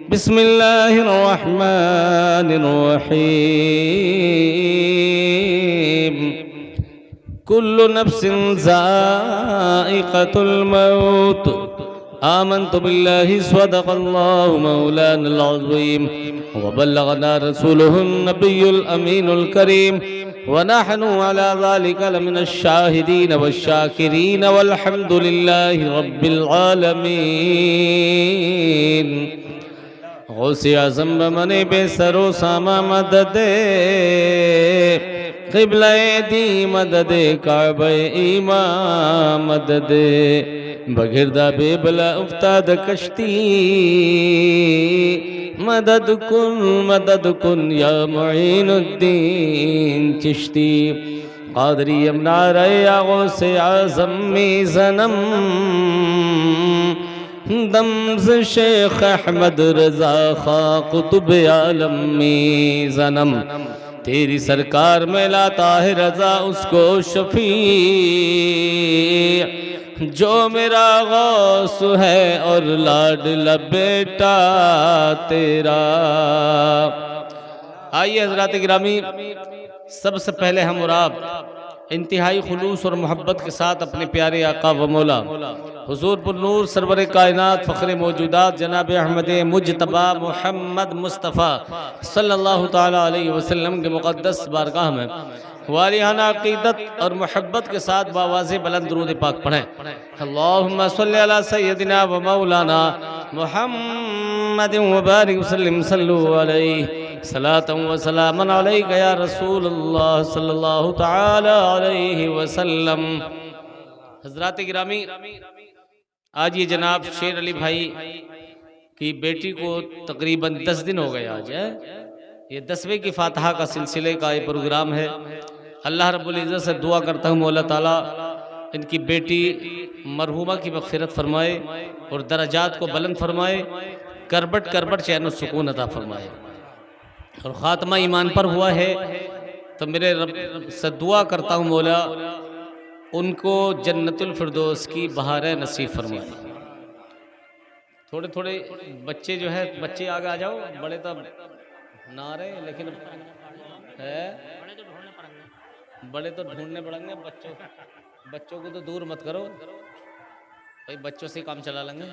बिस्मिल्लाहिर रहमानिर रहीम कुल्लु नफ्सिन ज़ाइक़तुल मौत आमन्तु बिल्लाहि सदक़ल्लाहु मौलानल अज़ीम व बल्लगना रसूलुहुन नबियुल अमीनुल करीम व नहनु अला ज़ालिका लमिनश शाहिदीन वश्शाकिरीन वल्हम्दुलिल्लाहि रब्बिल आलमीन। गौसे आज़म बमने बेसरो सामा मददे क़िबले दी मददे काबे ईमा मददे बगिरदा बेबला उफ्ताद कश्ती मदद कुन या मुईनुद्दीन चिश्ती क़ादरी यमना रया गौसे आज़म में ज़नम दम्ज़ शेख अहमद रज़ा खा कुतुब आलम में ज़नम तेरी सरकार में लाता है रज़ा उसको शफी जो मेरा गौस है और लाडला बेटा तेरा। आइए हज़रात गिरामी, सबसे पहले हम और आप इंतहाई खुलूस और मोहब्बत के साथ अपने प्यारे आका व मौला हुजूर पुर नूर सरवर कायनात फ़ख्र मौजूदात जनाब अहमद मुजतबा मोहम्मद मुस्तफ़ा सल्लल्लाहु ताला अलैहि वसल्लम के मुक़द्दस बारगाह में वालियाना अक़ीदत और मोहब्बत के साथ बावाज़े बुलंद दुरूद पाक पढ़ें। अल्लाहुम्मा सल्लि अला सय्यदिना व मौलाना मुहम्मदिन व बारिक वसल्लिम सल्लु अलैहि सलातन व सलामन अलैका या रसूलल्लाह सल्लल्लाहु ताला अलैहि वसल्लम। हज़रात गिरामी, आज ये जनाब शेर अली भाई की बेटी को तकरीबन 10 दिन हो गए। आज है ये 10वें की फातिहा का सिलसिले का ये प्रोग्राम है। अल्लाह रब्बुल इज़्ज़त से दुआ करता हूँ मौला ताला इनकी बेटी मरहूमा की मग़फ़िरत फरमाए और दरजात को बुलंद फरमाए, करबट करबट चैन और सुकून अता फरमाए। और ख़ात्मा ईमान पर हुआ है तो मेरे रब से दुआ करता हूँ मौला उनको जन्नतुल फिरदौस की बहारें नसीब फरमाए। थोड़े थोड़े बच्चे जो है, बच्चे आगे आ जाओ, बड़े तो ना रहे लेकिन है बड़े तो ढूंढने पड़ेंगे। बच्चों को तो दूर मत करो भाई, बच्चों से काम चला लेंगे।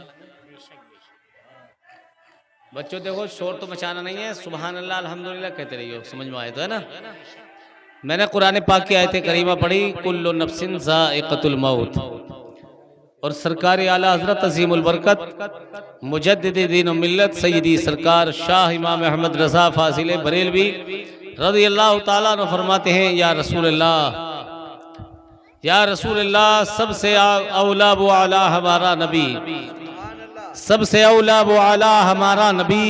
बच्चों देखो, शोर तो मचाना नहीं है, सुबहान अल्लाह अल्हम्दुलिल्लाह कहते रहिए, समझ में आए तो है ना। मैंने कुरान पाक की आयत करीमा पढ़ी कुल्लु नफ्सिन ज़ाइक़तुल मौत, और सरकार आला हज़रत अज़ीमुल बरकत मुजद्दिद दीन व मिल्लत सय्यदी सरकार शाह इमाम अहमद रज़ा फ़ाज़िल बरेलवी रज़ियल्लाहु ताला अन्हु फरमाते हैं, या रसूल अल्लाह, सबसे औला व आला हमारा नबी, सबसे औला व आला हमारा नबी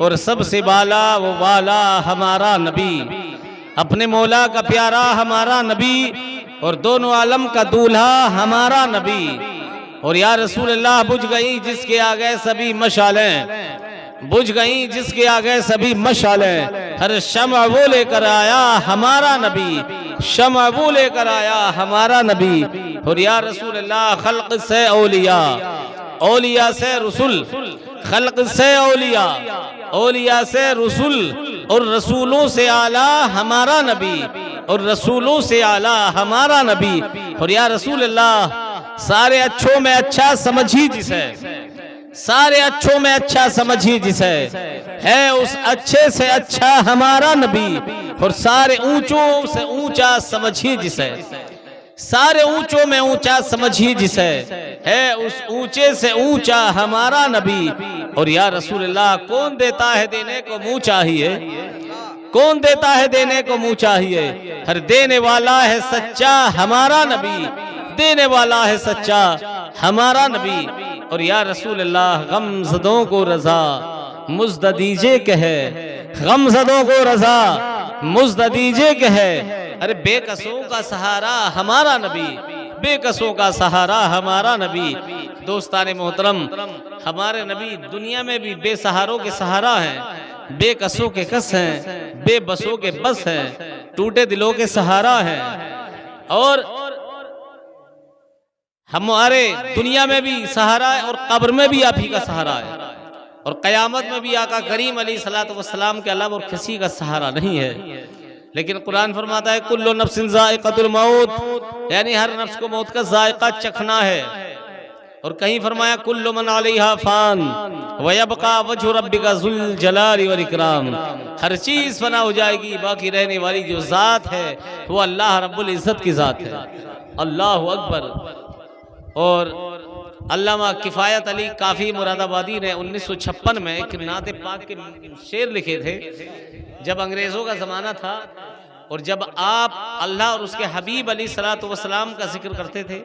और सबसे बाला व वाला हमारा नबी, अपने मौला का प्यारा हमारा नबी और दोनों आलम का दूल्हा हमारा नबी। और या रसूल अल्लाह, बुझ गई जिसके आगे सभी मशालें, बुझ गई जिसके आगे सभी मशालें, हर शम्अ वो लेकर आया हमारा नबी, शम्अ वो लेकर आया हमारा नबी। और या रसूल अल्लाह, खल्क से औलिया, औलिया से रसूल, खल्क से औलिया, औलिया से रसूल और रसूलों से आला हमारा नबी और रसूलों से आला हमारा नबी। और या रसूल अल्लाह, सारे अच्छों में अच्छा समझी जिसे, सारे अच्छों में अच्छा समझी जिसे, है उस अच्छे से अच्छा हमारा नबी। और सारे ऊंचों से ऊंचा समझी जिसे, सारे ऊंचों में ऊंचा समझी जिसे, है उस ऊंचे से ऊंचा हमारा नबी। और या रसूल अल्लाह, कौन देता है देने को मुंह चाहिए, कौन देता है देने को मुंह चाहिए, हर देने वाला है सच्चा हमारा नबी, देने वाला है सच्चा हमारा नबी। और या रसूल अल्लाह, गमज़दों को रज़ा मुज़्द दीजिए कहे, गमज़दों को रज़ा मुज़्द दीजिए कहे, अरे बेकसों का सहारा हमारा नबी, बेकसों का सहारा हमारा नबी। दोस्ताने मोहतरम, हमारे नबी दुनिया में भी बेसहारों के सहारा हैं, बेकसों के कस हैं, बेबसों के बस हैं, टूटे दिलों के सहारा हैं। और हमारे दुनिया में भी सहारा है और कब्र में भी आप ही का सहारा है। और क़यामत में भी आका करीम अलैहिस्सलातु वस्सलाम के अलावा और किसी का सहारा नहीं है। लेकिन कुरान फरमाता है कुल्लु नफ्सिन ज़ाइक़तुल मौत, यानी हर नफ्स को मौत का जायका चखना है। और कहीं फरमाया कुल्लु मन अलैहा फ़ान व यबका वजहु रब्बिका ज़ुल जलाली वल इकराम, हर चीज़ फना हो जाएगी, बाकी रहने वाली जो ज़ात है वो अल्लाह रब्बुल इज़्ज़त की ज़ात है। अल्लाहु अकबर। और अल्लामा किफ़ायत अली काफ़ी मुरादाबादी ने 1956 में एक नात पाक के शेर लिखे थे। जब अंग्रेज़ों का ज़माना था और जब आप अल्लाह और उसके हबीब अलैहिस्सलातु वस्सलाम का जिक्र करते थे,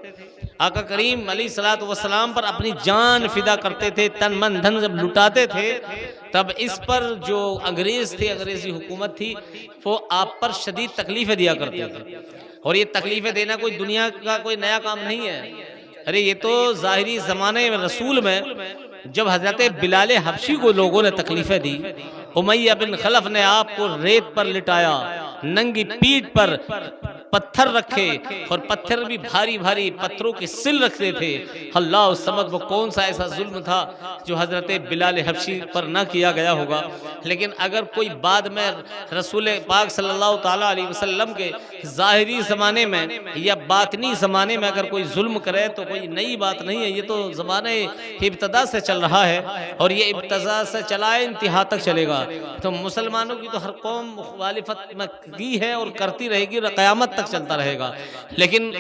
आका करीम अलैहिस्सलातु वस्सलाम पर अपनी जान फिदा करते थे, तन मन धन जब लुटाते थे, तब इस पर जो अंग्रेज़ थे, अंग्रेज़ी हुकूमत थी, वो आप पर शदीद तकलीफ़ें दिया करते थे। और ये तकलीफ़ें देना कोई दुनिया का कोई नया काम नहीं है। अरे ये तो ज़ाहिरी ज़माने में रसूल में जब हज़रत बिलाल हबशी को लोगों ने तकलीफ़ें दी, उमैया बिन खलफ ने आपको रेत पर लिटाया, नंगी पीठ पर पत्थर रखे और पत्थर भी भारी भारी पत्थरों के सिल रखते थे। अल्लाह समद, वो कौन सा ऐसा जुल्म था जो हज़रत बिलाल हबशी पर ना किया गया होगा। लेकिन अगर कोई बाद में रसूल पाक सल्लल्लाहु ताला अलैहि वसल्लम के ज़ाहिरी ज़माने में या बातनी ज़माने में अगर कोई जुल्म करे तो कोई नई बात नहीं है। ये तो ज़माने इब्तदा से चल रहा है और ये इब्तदा से चला है, इंतहा तक चलेगा। तो मुसलमानों की तो हर कौम मुखालिफत में की है और करती रहेगी, क़यामत तक चलता रहेगा। लेकिन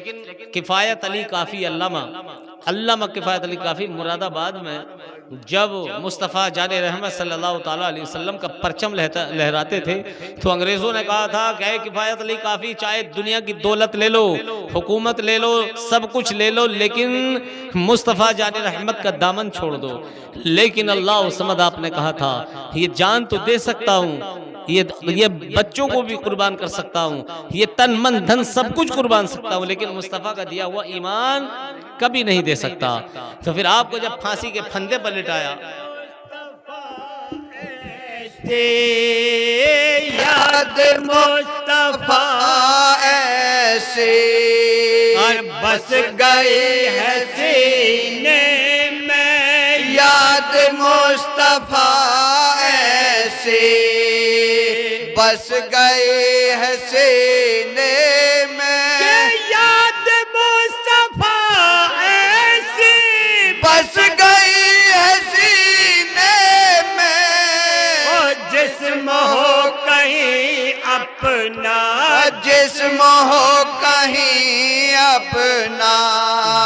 किफ़ायत अली काफ़ी अल्लामा किफ़ायत अली काफ़ी मुरादाबाद में जब मुस्तफ़ा जाने रहमत सल्लल्लाहु ताला अलैहि वसल्लम का परचम लहराते थे, तो अंग्रेज़ों ने कहा था कि किफ़ायत अली काफ़ी, चाहे दुनिया की दौलत ले लो, हुकूमत ले लो, सब कुछ ले लो, लेकिन मुस्तफ़ा जाने रहमत का दामन छोड़ दो। लेकिन अल्लाह समद आपने कहा था ये जान तो दे सकता हूँ, ये बच्चों को भी कुर्बान कर सकता हूँ, ये तन मन धन सब कुछ कुर्बान सकता हूँ, लेकिन मुस्तफ़ा का दिया हुआ ईमान कभी नहीं दे सकता। तो फिर आपको जब फांसी के फंदे पर लिटाया, याद मुस्तफा ऐसे और बस गए है सीने में, याद मुस्तफा ऐसे बस गए है सीने में, याद मुस्तफा ऐसे बस गई है सीने में, जिस्म हो कहीं अपना, जिस्म हो कहीं अपना,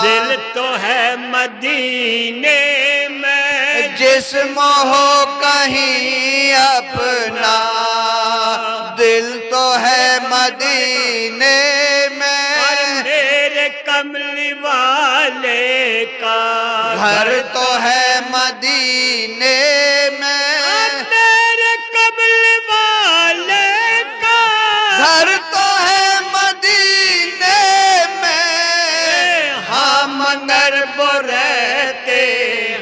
दिल तो है मदीने में, जिस्म हो कहीं अपना, दिल तो है मदीने में, और मेरे कमली वाले का घर तो है मदीने में, मेरे कमली वाले का घर तो है मदीने में, हाँ मगर वो रहते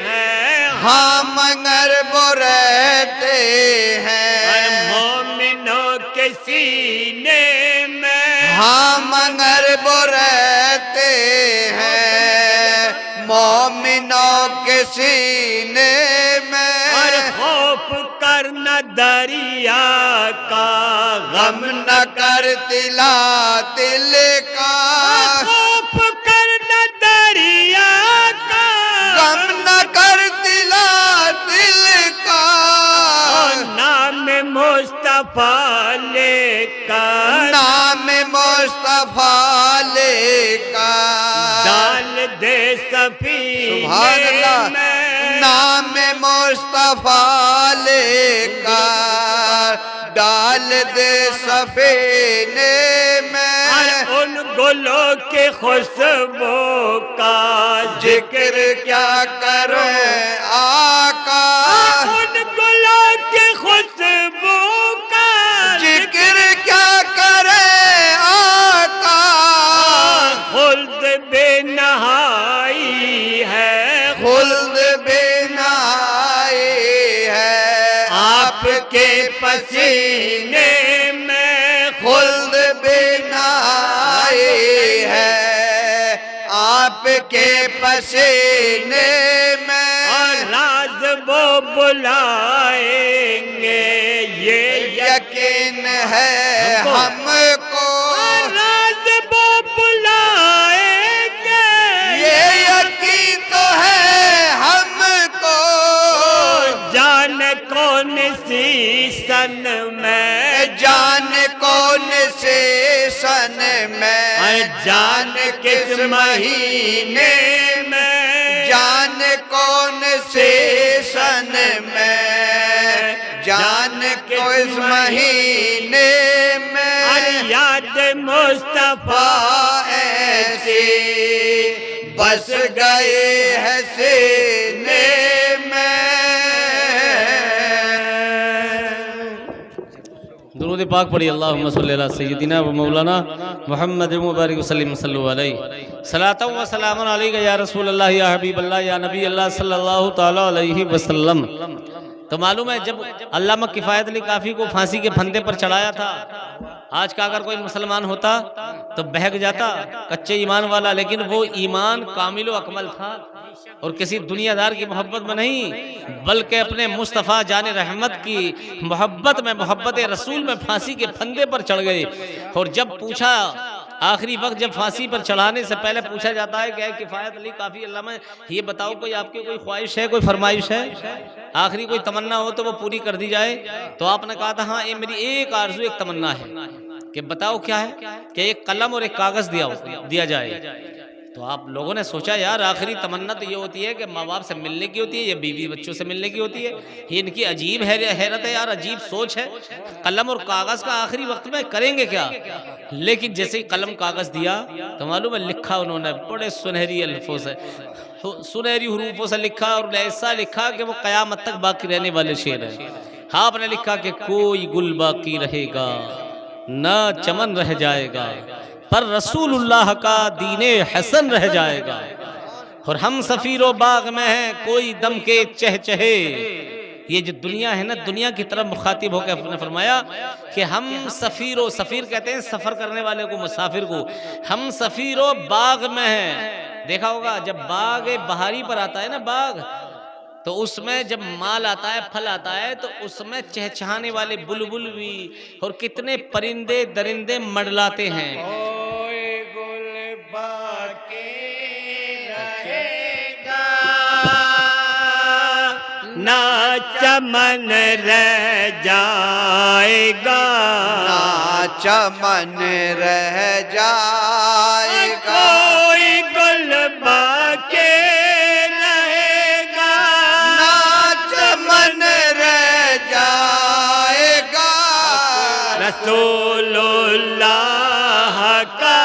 हैं, हाँ मगर वो रहते हैं मोमिनों के सीने में, हाँ मगर वो रहते हैं मोमिनों के सीने में, और खौफ करना दरिया का, गम न कर तिला तिल का, खौफ करना दरिया का, गम न कर तिला तिल का, नाम मुस्तफा लेकर, नाम मुस्तफा लेकर डाल दे सफीने में, नाम मुस्तफा लेकर डाल दे सफीने में, और उन गुलों के खुशबू का जिक्र क्या करें आका, उन गुलों के खुशबू का जिक्र क्या करें आका, खुल्द बेनहाई है, खुल्द बेनहाई है, आपके पसीने में खुल्द बेनहाई है, आपके पसीने में, और राज वो बुलाएंगे, ये यकीन है हमको। राज वो बुलाएंगे, ये यकीन तो है हमको। जान कौन सी सन में, जान कौन से सन में, जान किस महीने में, जान कौन से सन में, जान किस महीने में। याद मुस्तफा ऐसी बस गए है सीने में। दुरूद पाक पढ़ी अल्लाहुम्मा सल्ली अला सय्यदिना व मौलाना मुहम्मद मुबारक वसल्लम सल्लल्लाहु अलैहि सलातु व सलामुन अलैका या रसूल अल्लाह या हबीब अल्लाह या नबी अल्लाह सल्लल्लाहु ताला अलैहि वसल्लम। तो मालूम है जब अल्लामा किफ़ायत अली काफ़ी को फांसी के फंदे पर चढ़ाया था, आज का अगर कोई मुसलमान होता तो बहक जाता, कच्चे ईमान वाला, लेकिन वो ईमान कामिल व अकमल था और किसी दुनियादार की मोहब्बत में नहीं, बल्कि अपने मुस्तफ़ा जान रहमत की मोहब्बत में, मोहब्बत रसूल में फांसी के फंदे पर चढ़ गए। और जब पूछा आखिरी वक्त, जब फांसी पर चढ़ाने से पहले पूछा जाता है कि किफ़ायत अली काफ़ी अल्लाह में ये बताओ कोई आपकी कोई ख्वाहिश है, कोई फरमाइश है, आखिरी कोई तमन्ना हो तो वो पूरी कर दी जाए। तो आपने कहा था हाँ, ये मेरी एक आरज़ू, एक तमन्ना है कि बताओ क्या है, कि एक कलम और एक कागज़ दिया जाए। तो आप लोगों ने सोचा यार आखिरी तमन्ना तो ये होती है कि माँ बाप से मिलने की होती है, या बीवी बच्चों से मिलने की होती है। ये इनकी अजीब हैरत है यार, अजीब सोच है। कलम और कागज़ का आखिरी वक्त में करेंगे क्या? लेकिन जैसे ही कलम कागज़ दिया तो मालूम है लिखा उन्होंने, बड़े सुनहरी अल्फों से, सुनहरी हुरूफों से लिखा, और ऐसा लिखा कि वो क़यामत तक बाकी रहने वाले शेर है। हाँ, आपने लिखा कि कोई गुल बाकी रहेगा ना चमन रह जाएगा, पर रसूलुल्लाह का दीने हसन रह जाएगा। और हम सफीरो बाग में हैं, कोई दम के चहचहे। ये जो दुनिया है ना, दुनिया की तरफ मुखातिब होकर आपने फरमाया कि हम सफीरो, सफीर कहते हैं सफर करने वाले को, मुसाफिर को, हम सफीरो बाग में हैं। देखा होगा जब बाग बहारी पर आता है ना, बाग, तो उसमें जब माल आता है, फल आता है, तो उसमें चहचहाने वाले बुलबुल भी और कितने परिंदे दरिंदे मंडलाते हैं। ना चमन रह जाएगा, ना चमन रह जाएगा, कोई गुल बाकी रहेगा, ना चमन रह जाएगा, रसूलुल्लाह का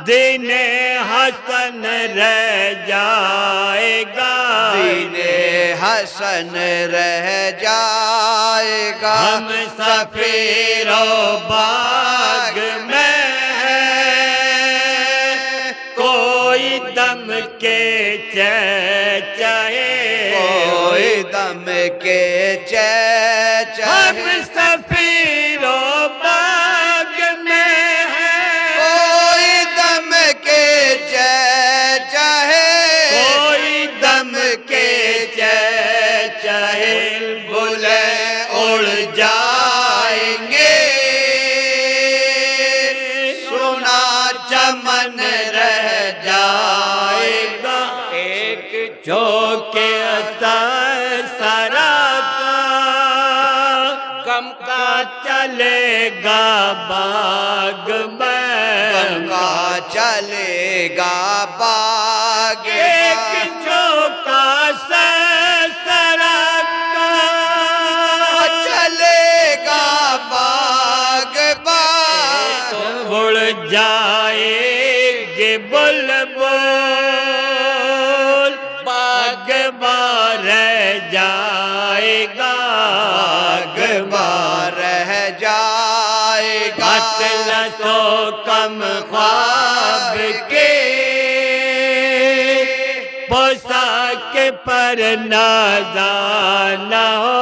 दीने हसन रह जाएगा, दीने हसन रह जाएगा। हम सफीरो बाग में हैं, कोई दम के चहचहे, कोई दम के चहचहे। हम सफीरो बाग में हैं, कोई दम के चहचहे, कोई दम के चहचहे। बुले उड़ जाएंगे, सुना चमन रह जाएगा, एक झोंके सरा का गम का चलेगा बाग में, गम का चलेगा बाग। एक झोंका सरा का चलेगा बाग बाग, उड़ जाएंगे बुलबुल, बाग रह जाएगा, बाग रह जाएगा। अतलसो कम ख्वाब के पोशाक पर नाज़ाना हो,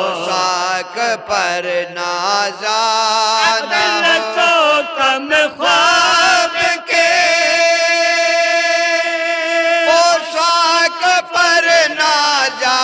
पोशाक पर नाज़ाना हो। अतलसो कम ख्वाब के पोशाक पर नाज़ाना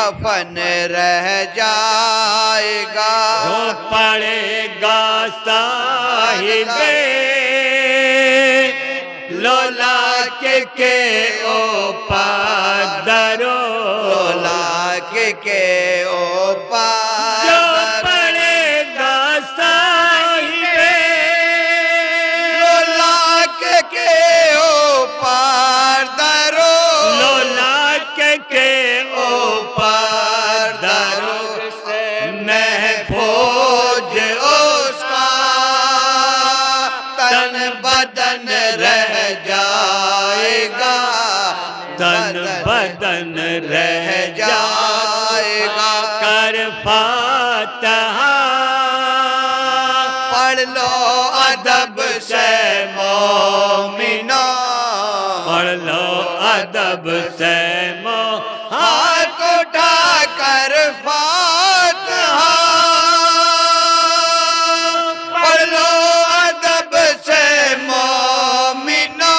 कफन रह जाएगा। जो पड़ेगा साहिबे लोला के ऊपर दरो, लोला के ऊपर जो पड़ेगा साहिबे लोला के ऊपर दरो, लोला के ऊपर दरो महफूज उसका तन बदन रह जाएगा। तन बदन रह जाएगा। कर फातहा पढ़ लो अदब से मोमिनो, पढ़ लो अदब से हाथ उठा कर फातिहा। पढ़ लो अदब से मोमिनो,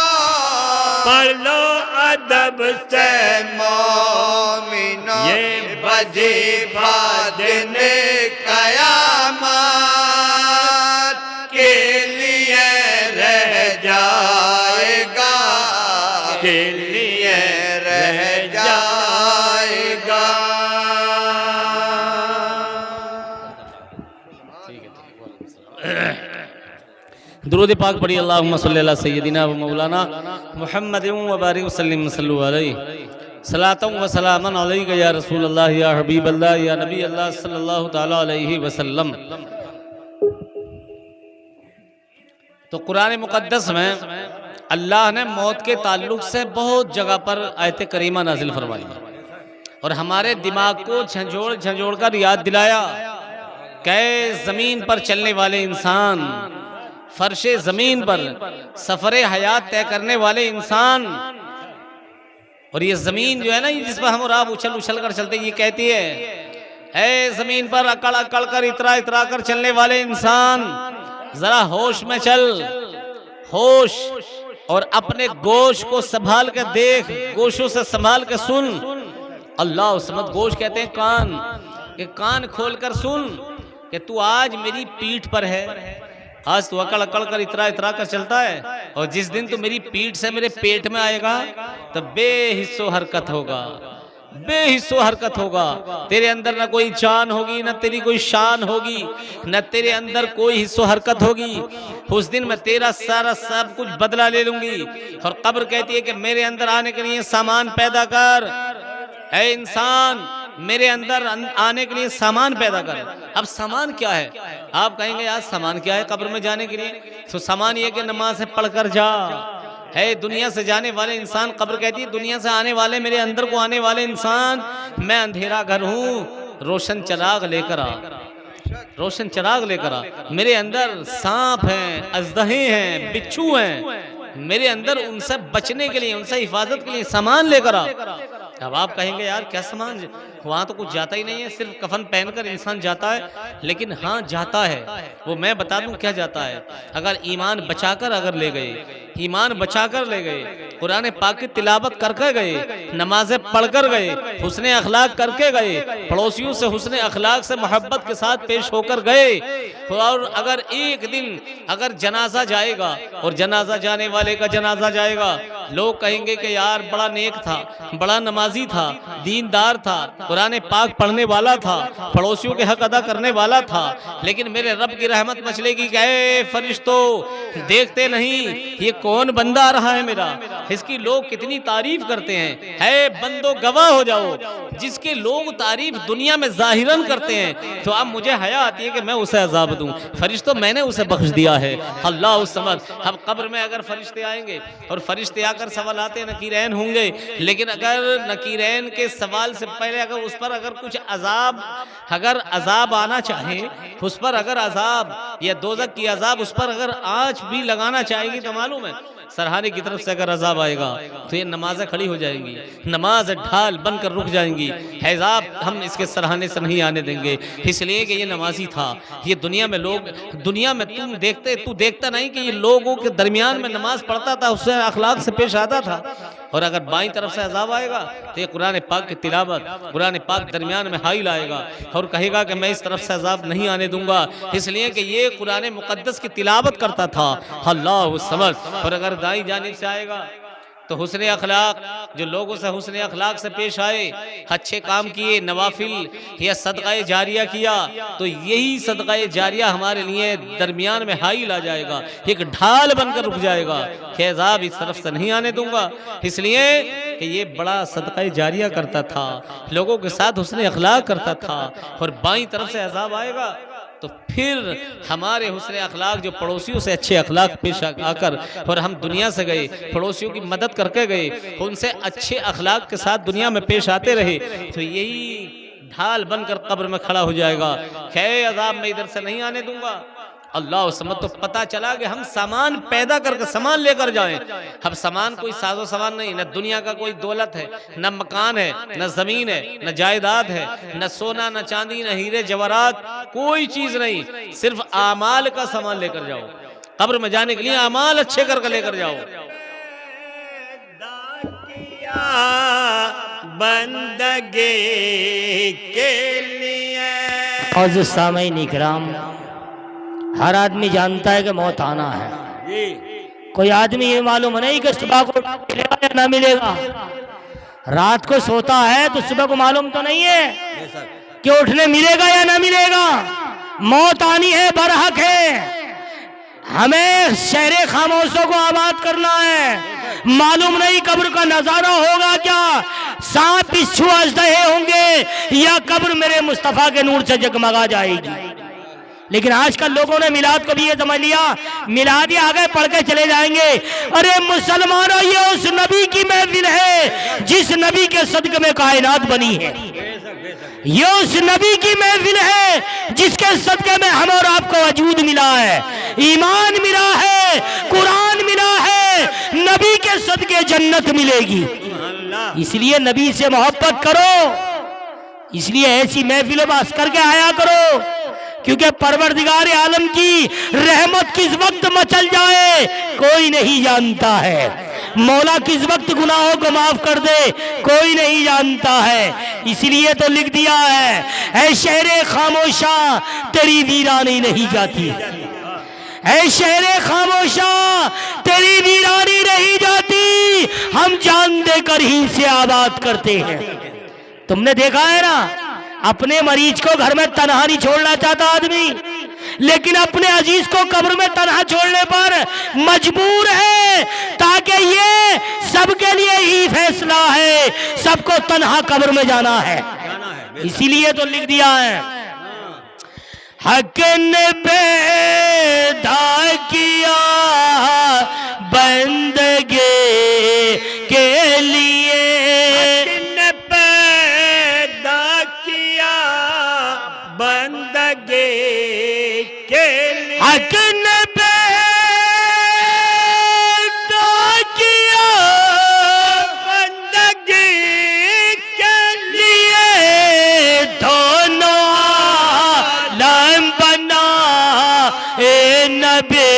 पढ़ लो अदब से मोमिनो ये वजीफा दिन कयामत के लिए रह जाएगा, के लिए रह जाएगा। दुरूद पाक पढ़ी अल्लाहुम्मा सल्ली अला सय्यदिना व मौलाना मुहम्मद व बारिक वसल्लम सल्लु अलैहि सलातन व सलामन अलैका या रसूल अल्लाह या हबीब अल्लाह या नबी अल्लाह सल्लल्लाहु तआला अलैहि वसल्लम। तो कुरान मुक़द्दस में अल्लाह ने मौत के ताल्लुक से बहुत जगह पर आयत करीमा नाजिल फरमाई है और हमारे दिमाग को झंझोड़ झंझोड़ कर याद दिलाया कि ज़मीन पर चलने वाले इंसान, फर्शे ज़मीन पर सफ़रे हयात तय करने वाले इंसान, और ये ज़मीन जो है ना, जिस पर हम और आप उछल उछल कर चलते, ये कहती है ज़मीन पर अकड़ अकड़ कर इतरा इतरा कर चलने वाले इंसान, ज़रा होश में चल, होश, और अपने गोश को संभाल के देख, गोशों से संभाल के सुन। अल्लाह समद गोश कहते हैं कान, कि कान खोल कर सुन कि तू आज मेरी पीठ पर है, आज तू अकड़ अकड़ कर इतरा इतरा कर चलता है, और जिस दिन तू मेरी पीठ से मेरे पेट में आएगा तो बेहिस्सो हरकत होगा, बेहिस्सो हरकत होगा। तेरे अंदर ना कोई जान होगी, ना तेरी कोई शान होगी, ना तेरे अंदर कोई हिस्सो हरकत होगी। उस दिन मैं तेरा सारा सब कुछ बदला ले लूंगी। और कब्र कहती है कि मेरे अंदर आने के लिए सामान पैदा कर, ऐ इंसान मेरे अंदर आने के लिए सामान पैदा कर। अब सामान क्या है? आप कहेंगे यार सामान क्या है कब्र में जाने के लिए? तो सामान ये कि नमाज पढ़कर जा। है दुनिया से जाने वाले इंसान, कब्र कहती है दुनिया से आने वाले, मेरे अंदर को आने वाले इंसान, मैं अंधेरा घर हूँ, रोशन चिराग लेकर आ, रोशन चिराग लेकर आ। मेरे अंदर सांप हैं, अजदहे हैं, बिच्छू हैं, मेरे अंदर उनसे बचने के लिए, उनसे हिफाजत के लिए सामान लेकर आ। अब आप कहेंगे यार क्या सामान, वहाँ तो कुछ जाता ही नहीं है, सिर्फ कफन पहनकर इंसान जाता है। लेकिन हाँ जाता है, वो मैं बता दूं क्या जाता है। अगर ईमान बचाकर अगर ले गए, ईमान बचाकर ले गए, कुरान पाक की तिलावत करके गए, नमाजें पढ़कर गए, हुस्ने अखलाक करके गए, पड़ोसियों से हुस्ने अखलाक से मोहब्बत के साथ पेश होकर गए, और अगर एक दिन अगर जनाजा जाएगा और जनाजा जाने वाले का जनाजा जाएगा, लोग कहेंगे कि यार बड़ा नेक था, बड़ा नमाजी था, दीनदार था, कुरान पाक पढ़ने वाला था, पड़ोसियों के हक अदा करने वाला था, लेकिन मेरे रब की रहमत मचलेगी कि फरिश्तों देखते नहीं ये कौन बंदा आ रहा है मेरा, इसकी लोग कितनी तारीफ करते हैं। है बंदो गवाह हो जाओ, जिसके लोग तारीफ दुनिया में जाहिरन करते हैं, तो अब मुझे हया आती है कि मैं उसे अजाब दूं। फरिश्तों मैंने उसे बख्श दिया है, अल्लाह उस समझ। अब कब्र में अगर फरिश्ते आएंगे और फरिश्ते आकर सवालाते नकीरैन होंगे, लेकिन अगर नकीरैन के सवाल से पहले अगर उस पर अगर कुछ अजाब, अगर अजाब आना चाहे उस पर, अगर अजाब या दोज़ख की अजाब उस पर अगर आँच भी लगाना चाहेगी, तो मालूम है सरहाने की तरफ से अगर अजाब आएगा तो ये नमाजें खड़ी हो जाएंगी, नमाज ढाल बनकर रुक जाएंगी। हैजाब हम इसके सरहाने से नहीं आने देंगे, इसलिए कि ये नमाजी था। ये दुनिया में लोग, दुनिया में तू देखता नहीं कि ये लोगों के दरमियान में नमाज पढ़ता था, उससे अखलाक से पेश आता था। और अगर बाईं तरफ से अजाब आएगा तो ये कुरान पाक की तिलावत, कुरान पाक दरमियान में हाइल आएगा और कहेगा कि मैं इस तरफ से अजाब नहीं आने दूंगा, इसलिए कि ये कुरान मुकद्दस की तिलावत करता था। अल्लाह समझ। और अगर दाई जानिब से आएगा तो हुस्न अखलाक, जो लोगों से हुस्न अखलाक से पेश आए, अच्छे काम किए, नवाफिल या सदका जारिया किया, तो यही सदका जारिया हमारे लिए दरमियान में हाइल आ जाएगा, एक ढाल बनकर रुक जाएगा कि अज़ाब इस तरफ से नहीं आने दूंगा। इसलिए कि ये बड़ा सदका जारिया करता था, लोगों के साथ हुस्न अखलाक करता था, और बाईं तरफ से अज़ाब आएगा तो फिर हमारे हुस्न अखलाक जो पड़ोसियों से अच्छे अखलाक पेश आकर, और हम दुनिया से गए पड़ोसियों की मदद करके गए, उनसे अच्छे अखलाक के साथ दुनिया में पेश आते रहे, तो यही ढाल बनकर कब्र में खड़ा हो जाएगा, खे अज़ाब में इधर से नहीं आने दूंगा। अल्लाह समझ। तो पता चला कि हम सामान पैदा करके सामान लेकर जाएं। अब सामान कोई साजो सामान नहीं, न दुनिया का कोई दौलत है, न मकान है, न जमीन है, न जायदाद है, न सोना, न चांदी, न हीरे जवाहरात, कोई चीज नहीं, सिर्फ आमाल का सामान लेकर जाओ। कब्र में जाने के लिए आमाल अच्छे करके लेकर जाओ। बंदगी के लिए और सामईन इकराम, हर आदमी जानता है कि मौत आना है। कोई आदमी ये मालूम नहीं कि सुबह को मिलेगा या ना मिलेगा। रात को सोता है तो सुबह को मालूम तो नहीं है कि उठने मिलेगा या ना मिलेगा। मौत आनी है, बरहक है। हमें शहरे खामोशों को आबाद करना है। मालूम नहीं कब्र का नजारा होगा क्या, सांप बिच्छू अजदहे होंगे, या कब्र मेरे मुस्तफा के नूर से जगमगा जाएगी। लेकिन आजकल लोगों ने मिलाद को भी ये समझ लिया, मिलाद ही आ गए पढ़ के चले जाएंगे। अरे मुसलमानों, ये उस नबी की महफिल है जिस नबी के सदक़े में कायनात बनी है। ये उस नबी की महफिल है जिसके सदक़े में हम और आपको वजूद मिला है, ईमान मिला है, कुरान मिला है, नबी के सदक़े जन्नत मिलेगी। इसलिए नबी से मोहब्बत करो, इसलिए ऐसी महफिलों में हंस करके आया करो, क्योंकि परवरदिगार आलम की रहमत किस वक्त मचल जाए कोई नहीं जानता है। मौला किस वक्त गुनाहों को माफ कर दे कोई नहीं जानता है। इसलिए तो लिख दिया है, ऐ शहरे खामोशा तेरी वीरानी नहीं जाती, ऐ शहरे खामोशा तेरी वीरानी नहीं जाती, हम जान देकर ही से आबाद करते हैं। तुमने देखा है ना, अपने मरीज को घर में तन्हा नहीं छोड़ना चाहता आदमी, लेकिन अपने अजीज को कब्र में तन्हा छोड़ने पर मजबूर है, ताकि ये सबके लिए ही फैसला है, सबको तन्हा कब्र में जाना है। इसीलिए तो लिख दिया है, हक ने पैदा किया बंदगी के लिए, बंदगी के लिए हक ने पैदा किया बंदगी के लिए, दोनों आलम बना ए नबी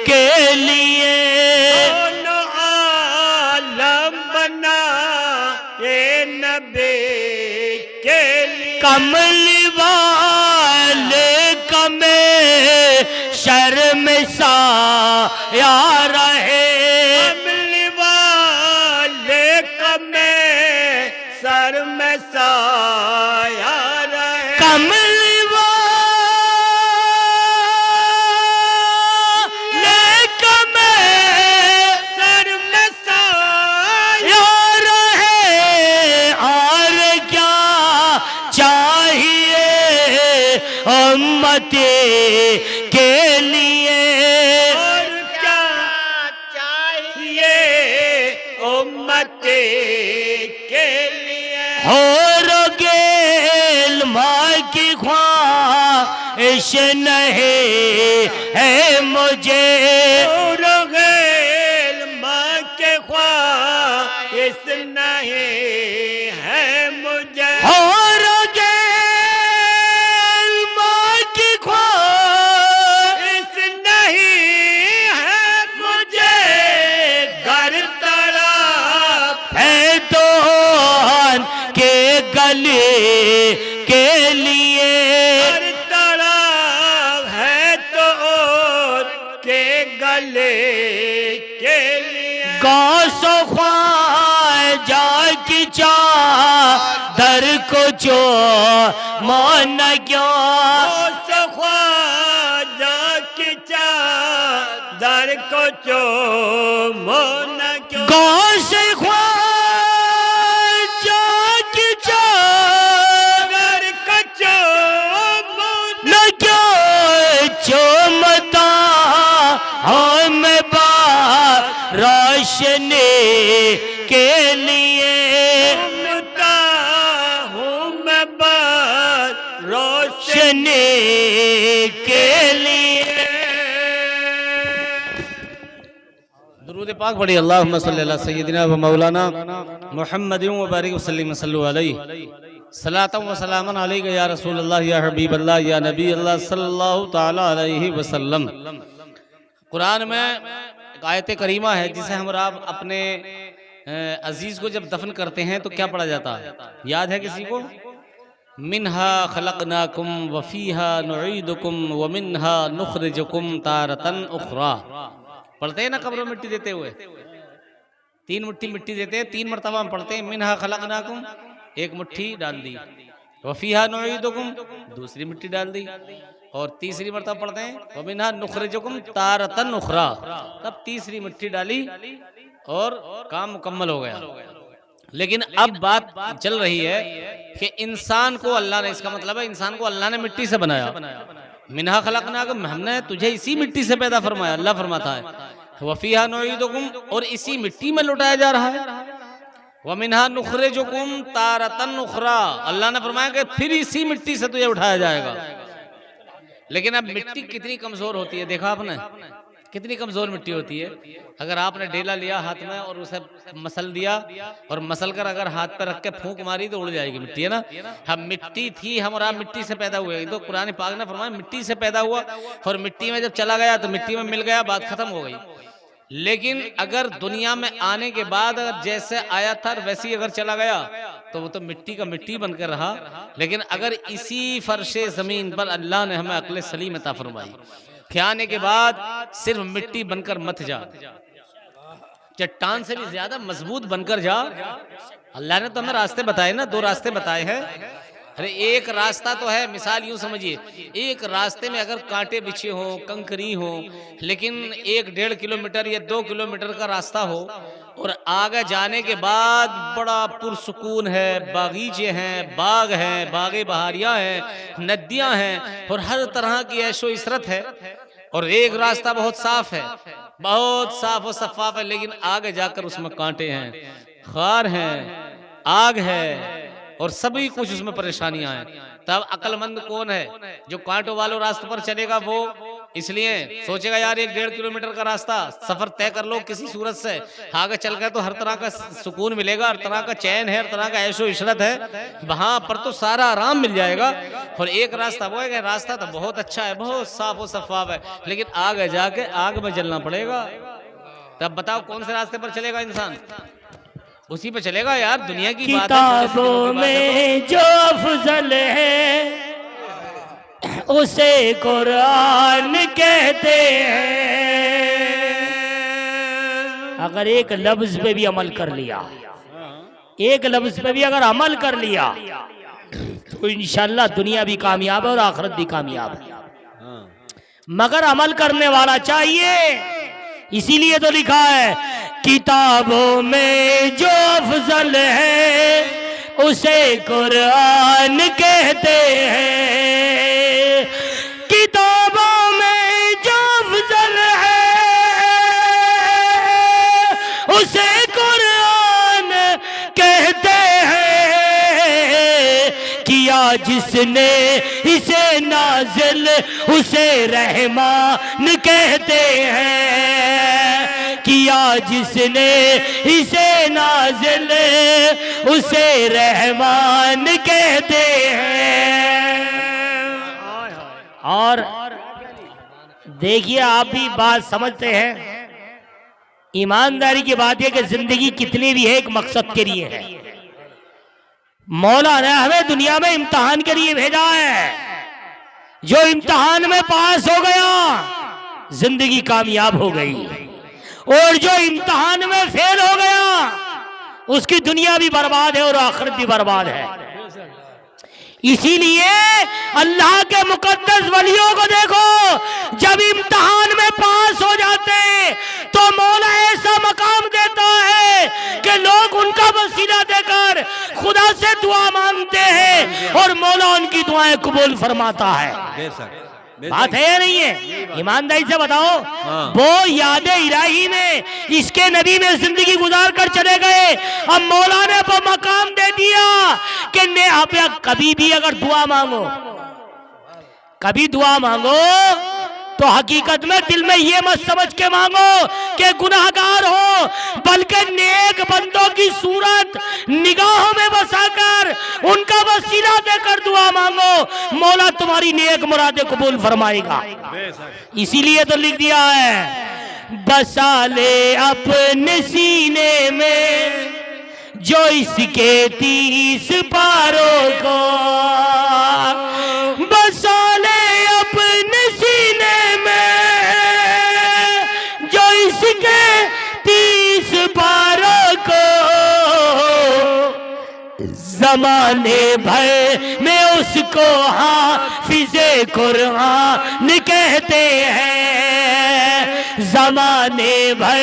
के लिए, दोनों आलम बना ए नबी के लिए, कमल वाले कमे शर्म सा यार रहे, कमल वाले कमे सर में साया रहे, कमल वाले कमे सर में साया यार रहे, और क्या चाहिए उम्मती के लिए, और क्या चाहिए उम्मती के लिए, हो रोगेल माँ की ख्वाहिश नहीं है मुझे, रोगेल माँ के ख्वाहिश नहीं है मुझे, हो रोगेल माँ की ख्वाहिश नहीं है मुझे, घर तड़ा के लिए। हर तरफ है तो और के गले के लिए। गौसो ख्वाजा की चादर को जो मान क्यों। ख्वाजा की चादर को जो मोन क्यों। गौसे ख्वाजा की चादर को जो मोन न क्यों चुमता हम बा रोशनी के लिए। चुमता हूँ मैं बस रोशनी के लिए। दुरूद पाक पढ़ी। अल्लाहुम्मा सल्ली अला सय्यदिना व मौलाना मुहम्मदिन व बारिक वसल्लिम सल्लु अलैहि सलातन व सलामन अलैका या रसूलल्लाह या हबीबल्लाह या नबी अल्लाह सल्लल्लाहु ताला अलैहि वसल्लम। कुरान में एक आयत करीमा है जिसे हम आप अपने अजीज को जब दफन करते हैं तो क्या पढ़ा जाता है, याद है किसी को? मिन्हा खलकनाकुम वफीहा नुईदुकुम व मिन्हा नुखरिजुकुम तारतन उखरा। पढ़ते हैं ना कब्र में मिट्टी देते हुए, 3 मुट्ठी मिट्टी देते हैं, 3 मरतबा हम पढ़ते हैं मिन्हा खलकनाकुम, 1 मुट्ठी डाल दी, वफीहा नुईदुकुम दूसरी मिट्टी डाल दी, और तीसरी मरतबा पढ़ते हैं व मिन्हा नुखरिजुकुम तारतन उखरा, तब तीसरी मिट्टी डाली और काम मुकम्मल हो गया। लेकिन अब बात चल रही है कि इंसान को अल्लाह ने, इसका मतलब है इंसान को अल्लाह ने मिट्टी से बनाया। मिन्हा खलकनाकुम, हमने तुझे इसी मिट्टी से पैदा फरमाया, अल्लाह फरमाता है वफीहा नुईदुकुम, और इसी मिट्टी में लौटाया जा रहा है। व मिन्हा नुखरिजुकुम तारतन उखरा, अल्लाह ने फरमाया कि फिर इसी मिट्टी से तुझे उठाया जाएगा। लेकिन अब मिट्टी कितनी कमजोर होती है, देखा आपने कितनी कमजोर मिट्टी होती है। अगर आपने डेला लिया हाथ में और उसे मसल दिया और मसल कर अगर हाथ पर रख के फूंक मारी तो उड़ जाएगी मिट्टी, है ना। हम मिट्टी थी, हम और आप मिट्टी से पैदा हुए, तो कुरान पाक ने फरमाया मिट्टी से पैदा हुआ और मिट्टी में जब चला गया तो मिट्टी में मिल गया, बात खत्म हो गई। लेकिन अगर दुनिया में आने के बाद अगर जैसे आया था वैसे ही अगर चला गया तो वो तो मिट्टी का मिट्टी बनकर रहा। लेकिन अगर इसी फर्शे जमीन पर अल्लाह ने हमें अक्ल सलीम अता फरमाई कि आने के बाद सिर्फ मिट्टी बनकर मत जा, चट्टान से भी ज्यादा मजबूत बनकर जा। अल्लाह ने तो हमें रास्ते बताए ना, 2 रास्ते बताए हैं। अरे एक रास्ता तो है, मिसाल यूं समझिए, एक रास्ते में अगर कांटे बिछे हो, कंकरी हो, लेकिन 1-1.5 किलोमीटर या 2 किलोमीटर का रास्ता हो और आगे जाने के बाद बड़ा पुरसुकून है, बागीचे हैं, बाग हैं, बागे बहारियां हैं, नदियां हैं और हर तरह की ऐशो इशरत है, और एक रास्ता बहुत साफ है, बहुत साफ और शफाफ है, लेकिन आगे जाकर उसमें कांटे हैं, खार हैं, आग है और सभी कुछ उसमें परेशानियां हैं। तब अक्लमंद कौन है? जो कांटों वालों रास्ते पर चलेगा। वो इसलिए सोचेगा यार 1-1.5 किलोमीटर का रास्ता सफर तय कर लो किसी सूरत से, आगे चल गए तो हर तरह का सुकून मिलेगा, हर तरह का चैन है, हर तरह का ऐशो इशरत है, वहां पर तो सारा आराम मिल जाएगा। और एक रास्ता वो है कि रास्ता तो बहुत अच्छा है, बहुत साफ और शफाफ है, लेकिन आगे जाके आग में जलना पड़ेगा। तब बताओ कौन से रास्ते पर चलेगा इंसान? उसी पे चलेगा यार। दुनिया की किताबों में जो अफजल है उसे कुरान कहते हैं। अगर एक लफ्ज पे भी अमल कर लिया, एक लफ्ज पे भी अगर अमल कर लिया तो इंशाल्लाह दुनिया भी कामयाब है और आखिरत भी कामयाब है। मगर अमल करने वाला चाहिए, इसीलिए तो लिखा है किताबों में जो अफजल है उसे कुरान कहते हैं। किताबों में जो अफजल है उसे कुरान कहते हैं। किया जिसने इसे नाजिल उसे रहमान कहते हैं। किया जिसने इसे नाजिल उसे रहमान कहते हैं। और देखिए आप भी बात समझते हैं, ईमानदारी की बात है कि जिंदगी कितनी भी है एक मकसद के लिए है। मौला ने हमें दुनिया में इम्तिहान के लिए भेजा है। जो इम्तिहान में पास हो गया जिंदगी कामयाब हो गई, और जो इम्तिहान में फेल हो गया उसकी दुनिया भी बर्बाद है और आखिरत भी बर्बाद है। इसीलिए अल्लाह के मुकद्दस वलियों को देखो, जब इम्तिहान में पास हो जाते तो मौला ऐसा मकाम देता है कि लोग उनका वसीला देकर खुदा से दुआ मांगते हैं और मौला उनकी दुआएं कबूल फरमाता है। बात है या नहीं है? ईमानदारी से बताओ। वो याद इलाही में इसके नबी में जिंदगी गुजार कर चले गए, अब मौला ने वो मकाम दे दिया कि ने आप कभी भी अगर दुआ मांगो, कभी दुआ मांगो तो हकीकत में दिल में ये मत समझ के मांगो कि गुनाहगार हो, बल्कि नेक बंदों की सूरत निगाहों में बसाकर उनका वसीला देकर दुआ मांगो, मौला तुम्हारी नेक मुरादें कबूल फरमाएगा। इसीलिए तो लिख दिया है, बसा ले अपने सीने में जो इसके 30 पारों को, बसा ले अपने सीने में जो इसके 30 पारों को, जमाने भर में उसको हाफिज़े कुरान कहते हैं, जमाने भर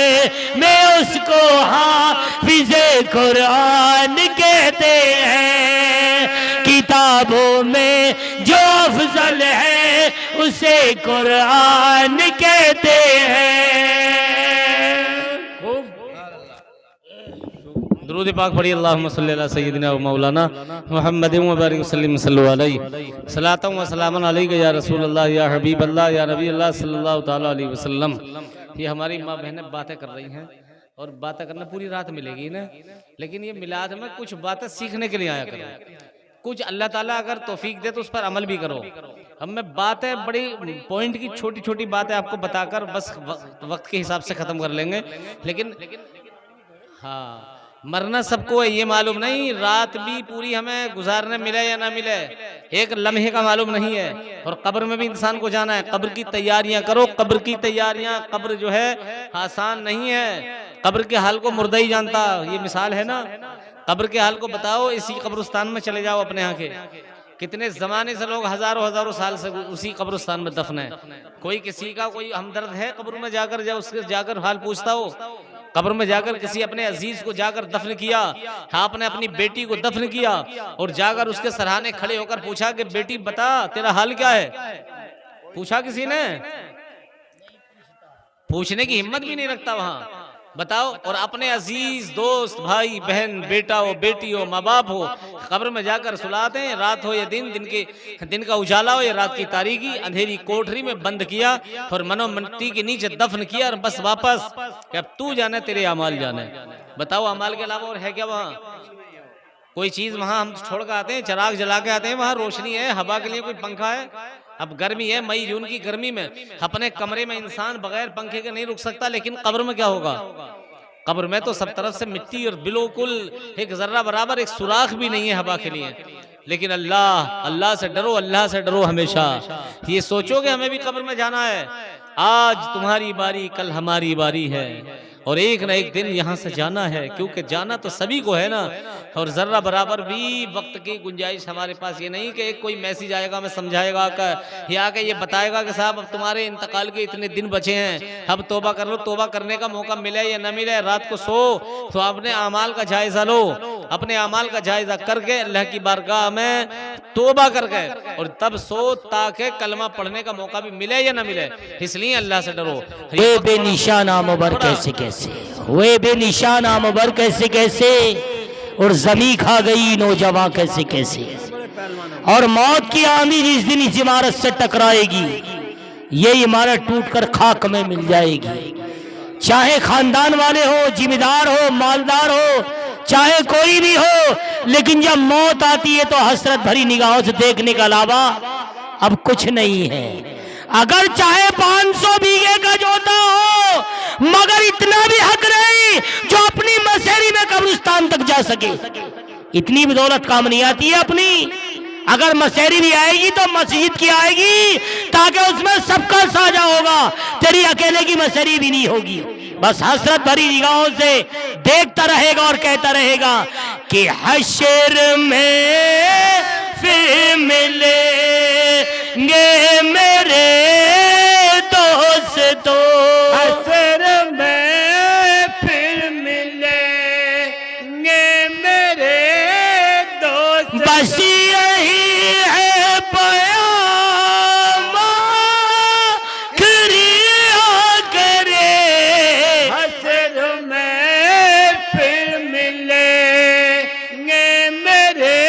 में उसको हाफिज़े कुरान कहते हैं, किताबों में जो अफजल है उसे कुरान कहते हैं। दुरूद पाक पढ़िए, अल्लाहुम्मा सल्ली अला सय्यिदिना व मौलाना मुहम्मद व बारिक वसल्लम सल्लल्लाहु अलैहि सलातम व सलामन अलैका या रसूल अल्लाह या हबीब अल्लाह या नबी अल्लाह सल्लल्लाहु ताला अलैहि वसल्लम। ये हमारी माँ बहनें बातें कर रही हैं और बातें करना पूरी रात मिलेगी ना, लेकिन ये मिलाद में कुछ बातें सीखने के लिए आया करो, कुछ अल्लाह ताला अगर तौफीक दे तो उस पर अमल भी करो। हम मैं बातें बड़ी पॉइंट की छोटी छोटी बातें आपको बताकर बस वक्त के हिसाब से ख़त्म कर लेंगे, लेकिन हाँ, मरना सबको है ये मालूम नहीं, रात भी पूरी हमें गुजारने मिले या ना मिले एक लम्हे का मालूम नहीं है, और कब्र में भी इंसान को जाना है। कब्र की तैयारियां करो, कब्र की तैयारियां, कब्र जो है आसान नहीं है, कब्र के हाल को मुर्दा ही जानता। ये मिसाल है ना, कब्र के हाल को बताओ, इसी कब्रिस्तान में चले जाओ अपने यहाँ के, कितने जमाने से लोग हजारों हजारों साल से उसी कब्रिस्तान में दफन है। कोई किसी का कोई हमदर्द है कब्र में जाकर, जब उसके जाकर हाल पूछता हो, कब्र में जाकर किसी अपने अजीज को जाकर दफन किया, आपने अपनी बेटी को दफन किया और जाकर उसके सराहने खड़े होकर पूछा कि बेटी बता तेरा हाल क्या है, पूछा किसी ने? पूछने की हिम्मत भी नहीं रखता वहां, बताओ। और अपने अजीज दोस्त, भाई बहन, बेटा हो, बेटी हो, माँ बाप हो, कब्र में जाकर सुलाते हैं, रात हो या दिन का उजाला हो या रात की तारीकी, अंधेरी कोठरी में बंद किया और मनोमट्टी के नीचे दफन किया और बस वापस कि अब तू जाने तेरे अमाल जाने। बताओ अमाल के अलावा और है क्या वहाँ? कोई चीज वहां हम छोड़ कर आते हैं, चिराग जला के आते हैं, वहां रोशनी है, हवा के लिए कोई पंखा है? अब गर्मी है, मई जून की गर्मी में अपने कमरे में इंसान बगैर पंखे के नहीं रुक सकता, लेकिन कब्र में क्या होगा? कब्र में तो सब तरफ से मिट्टी और बिल्कुल एक जर्रा बराबर एक सुराख भी नहीं है हवा के लिए। लेकिन अल्लाह से डरो, अल्लाह से डरो हमेशा। ये सोचो कि हमें भी कब्र में जाना है, आज तुम्हारी बारी, कल हमारी बारी है, और एक ना एक दिन यहाँ से जाना है, क्योंकि जाना तो सभी को है ना। और जर्रा बराबर भी वक्त की गुंजाइश हमारे पास ये नहीं कि एक कोई मैसेज आएगा, मैं समझाएगा कि या कि ये बताएगा कि साहब अब तुम्हारे इंतकाल के इतने दिन बचे हैं, अब तौबा कर लो। तौबा करने का मौका मिले या न मिले, रात को सो तो अपने अमाल का जायजा लो, अपने अमाल का जायजा करके अल्लाह की बारगाह में तौबा करके और तब सो, ताकि कलमा पढ़ने का मौका भी मिले या न मिले। इसलिए अल्लाह से डरो। वे बेनिशान आमबर कैसे कैसे, वे बेनिशान आमबर कैसे कैसे, और जमी खा गई नौजवान कैसे कैसे, और मौत की आंधी जिस दिन इस इमारत से टकराएगी, ये इमारत टूटकर खाक में मिल जाएगी। चाहे खानदान वाले हो, जिम्मेदार हो, मालदार हो, चाहे कोई भी हो, लेकिन जब मौत आती है तो हसरत भरी निगाहों से देखने के अलावा अब कुछ नहीं है। अगर चाहे 500 बीघे का जोता हो, मगर इतना भी हक नहीं जो अपनी मसेरी में कब्रिस्तान तक जा सके। इतनी भी दौलत काम नहीं आती है अपनी। अगर मशहरी भी आएगी तो मस्जिद की आएगी, ताकि उसमें सबका साझा होगा, तेरी अकेले की मशहरी भी नहीं होगी। बस हसरत भरी निगाहों से देखता रहेगा और कहता रहेगा कि हश्र में फिर मिलेंगे मेरे दोस्तों, हश्र में फिर मिलेंगे मेरे दोस्त। बस यही है पयाम आखिरी करे। हश्र में फिर मिलेंगे मेरे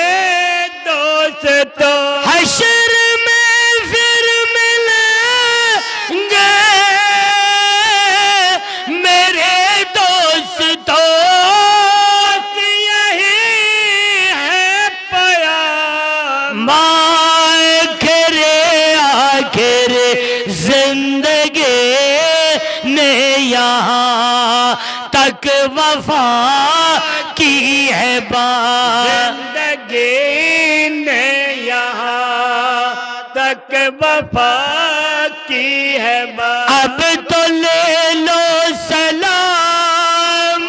दोस्तों। हश्र में फिर मिलेंगे मेरे दोस्तों, यही है पयाम आखिर जिंदगी ने यहाँ तक वफा की है बात। जिंदगी ने यहाँ तक वफा की है बात। अब तो ले लो सलाम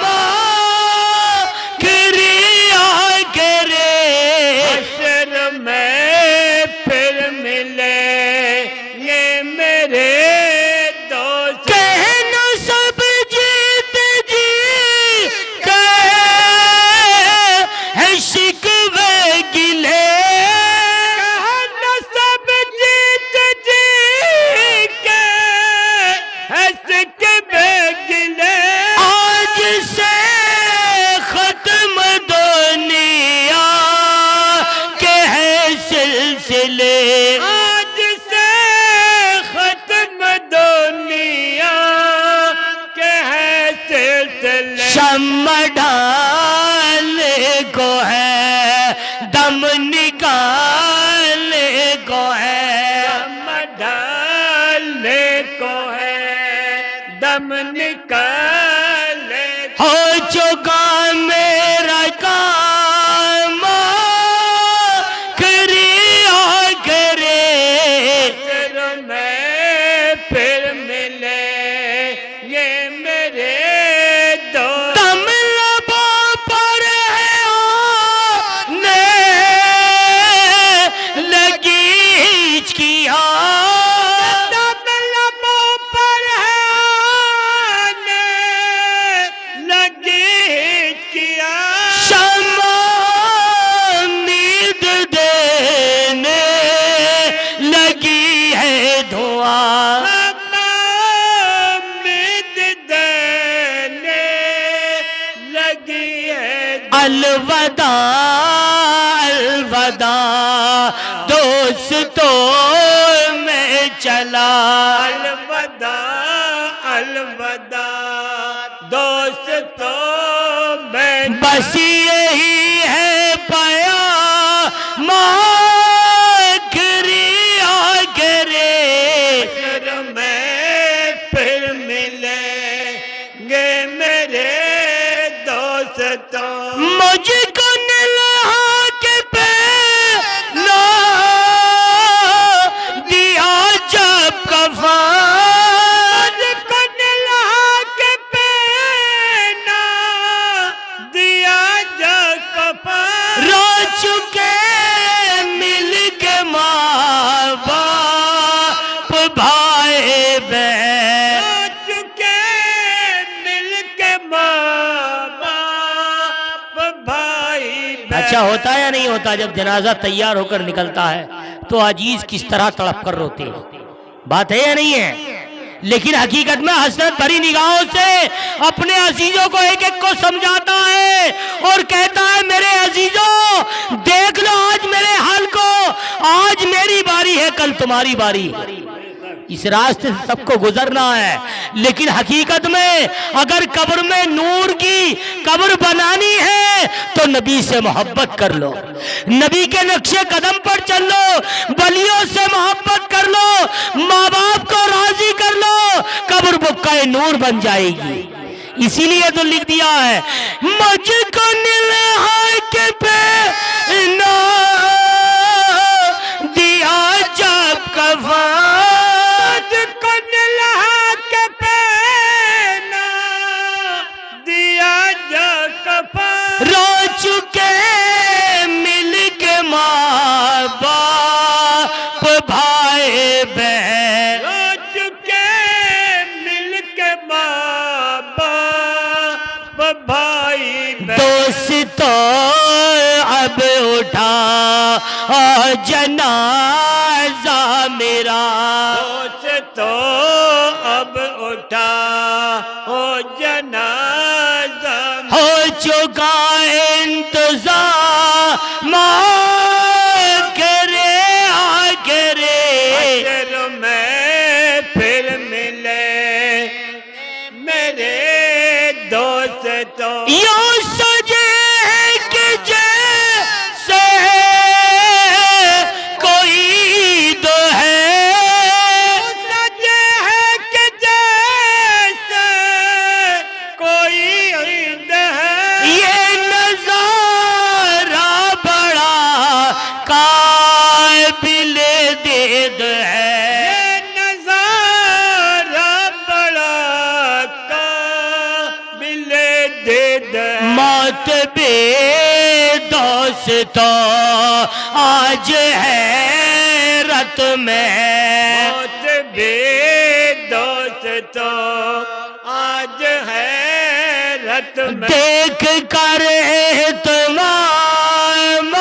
आखिरी करे। हश्र में फिर मिलेंगे मेरे दोस्त। कहना सब जीत जी है शिकवे गिले, कहना सब जीत जी के हंस के बेगिले। आज से खत्म दुनिया के है सिलसिले। आज से खत्म दुनिया के है सिलसिले। शम्मा डालने को है, दम निकालने को है। दम डालने को है, दम निकाले। हो चुका मेरा काम आखिरी करे। हश्र में फिर मिलेंगे मेरे दोस्त। दम लबों पर है आने लगी हिचकियाँ, दम लबों पर है आने लगी हिचकियाँ। शम्मा उम्मीद देने लगी है धुआं। उम्मीद देने लगी है। अलविदा अलविदा दोस्तों मैं चला। अलविदा अलविदा दोस्तों मैं बस यही है पयाम आखिरी करे। हश्र में फिर मिलेंगे मेरे दोस्तों। मुझको निलहा के पहना दिया जब कफन, मुझको निलहा के पहना दिया जो कफन। रो चुके मिल के माँ बाप भाई बहन। हो चुके मिल के माँ बाप भाई बहन। अच्छा होता है या नहीं होता, जब जनाजा तैयार होकर निकलता है तो अजीज किस तरह तड़प कर रोते हैं, बात है या नहीं है। लेकिन हकीकत में हसरत भरी निगाहों से अपने अजीजों को एक एक को समझाता है और कहता है मेरे अजीजों देख लो आज मेरे हाल को, आज मेरी बारी है कल तुम्हारी बारी। इस रास्ते से सबको गुजरना है, लेकिन हकीकत में अगर कब्र में नूर की कब्र बनानी है तो नबी से मोहब्बत कर लो, नबी के नक्शे कदम पर चल लो, वलियों से मोहब्बत कर लो, माँ बाप को राजी कर लो, कब्र बुक्का नूर बन जाएगी। इसीलिए तो लिख दिया है मुझको निलहा के पे उठा जनाजा मेरा। तो अब उठा हो जनाजा हो चुका इंतजाम करे आखिरे फिर मैं फिर मिले मेरे दोस्तों। यूं सजे कि जैसे कोई तो है, सजे है कि जैसे कोई ईद है। ये नजारा बड़ा काबिल दीद है। ये नजारा बड़ा काबिले दीद है। मौत बे दोस्तों आज है रत में, मौत बे दोस्तों आज है रत में। देख कर तमाम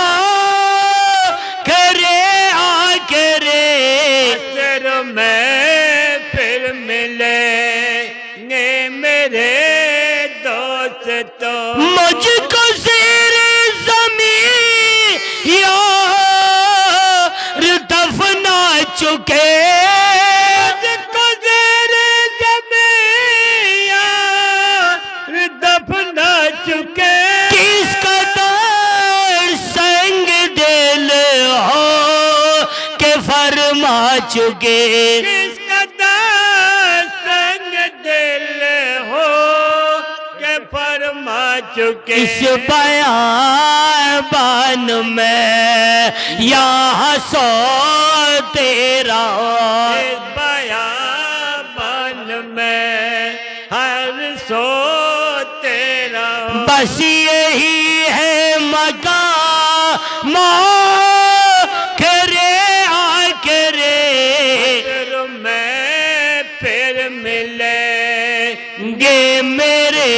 करे आखिरे फिर मैं फिर मिलेंगे मेरे दोस्तों। मुझको सिर ज़मीं यार दफना चुके, मुझको ज़ेर ज़मीं यार दफना चुके। किस कदर संग दिल हो के फरमा चुके। किस कदर संग दिल हो के फरमा चुके। इस बयान में यहाँ सो तेरा, इस बयान में हर सो तेरा। बस यही है मकाम करे आखिरे फिर मैं फिर मिलेंगे गे मेरे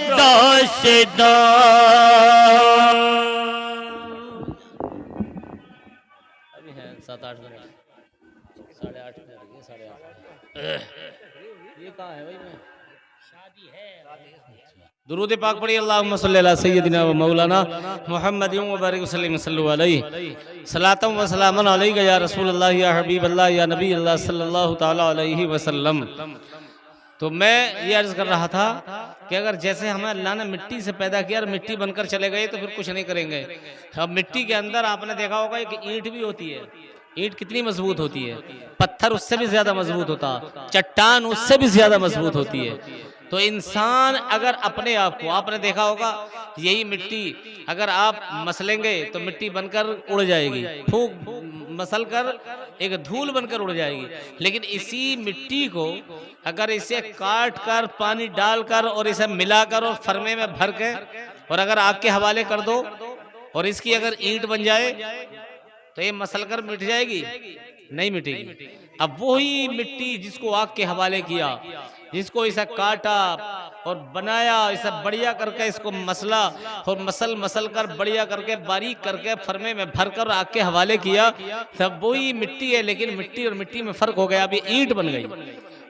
दोस्तों। अभी है 7-8 मिनट, 8:30 मिनट, 8:30। ये कहाँ है भाई? मैं शादी है। दुरूद पाक पढ़ी, अल्लाहुम्मा सल्ली अला सय्यदिना व मौलाना मुहम्मदिन व बारिक वसल्लम सल्लल्लाहु अलैहि सलातम व सलामन अलैका या रसूलल्लाह या हबीबल्लाह या नबी अल्लाह सल्लल्लाहु ताला अलैहि वसल्लम। तो मैं ये अर्ज कर रहा था कि अगर जैसे हमें अल्लाह ने मिट्टी से पैदा किया और मिट्टी बनकर चले गए तो फिर कुछ नहीं करेंगे। अब मिट्टी के अंदर आपने देखा होगा एक ईंट भी होती है। ईंट कितनी मजबूत होती है, पत्थर उससे भी ज्यादा मजबूत होता, चट्टान उससे भी ज्यादा मजबूत होती है। तो इंसान अगर अपने आप को, आपने देखा होगा यही मिट्टी अगर आप मसलेंगे तो मिट्टी बनकर उड़ जाएगी, फूंक मसल कर एक धूल बनकर उड़ जाएगी। लेकिन इसी मिट्टी को अगर इसे काट कर पानी डालकर और इसे मिलाकर और फरमे में भर के और अगर आग के हवाले कर दो और इसकी अगर ईंट बन जाए तो ये मसल कर मिट जाएगी? नहीं मिटेगी। अब वही मिट्टी जिसको आग के हवाले किया, जिसको इसे काटा और बनाया, इसे बढ़िया करके इसको मसला और मसल कर बढ़िया करके बारीक करके फरमे में भर कर आग के हवाले किया, तब वही मिट्टी है। लेकिन मिट्टी और मिट्टी में फर्क हो गया, अभी ईंट बन गई।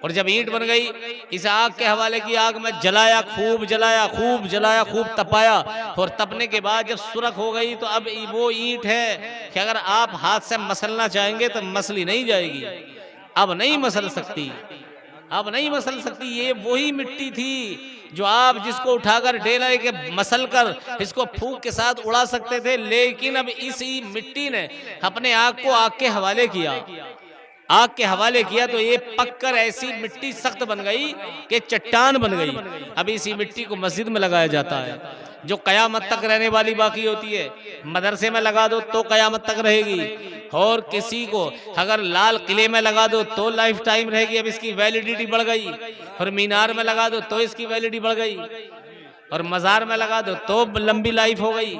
और जब ईंट बन गई, इस आग के हवाले की, आग में जलाया, खूब जलाया, खूब जलाया, खूब तपाया और तपने के बाद जब सुरख हो गई तो अब वो ईंट है कि अगर आप हाथ से मसलना चाहेंगे तो मसली नहीं जाएगी, अब नहीं मसल सकती, अब नहीं मसल सकती। ये वही मिट्टी थी जो आप जिसको उठाकर डेला के मसल कर इसको फूंक के साथ उड़ा सकते थे। लेकिन अब इसी मिट्टी ने अपने आग को आग के हवाले किया, आग के हवाले किया तो ये पककर ऐसी मिट्टी सख्त बन गई कि चट्टान बन गई। अब इसी मिट्टी को मस्जिद में लगाया जाता है, जो कयामत तक रहने वाली बाकी होती है। मदरसे में लगा दो तो कयामत तक रहेगी, और किसी को अगर लाल किले में लगा दो तो लाइफ टाइम रहेगी। अब इसकी वैलिडिटी बढ़ गई। और मीनार में लगा दो तो इसकी वैलिडिटी बढ़ गई, और मज़ार में लगा दो तो लंबी लाइफ हो गई।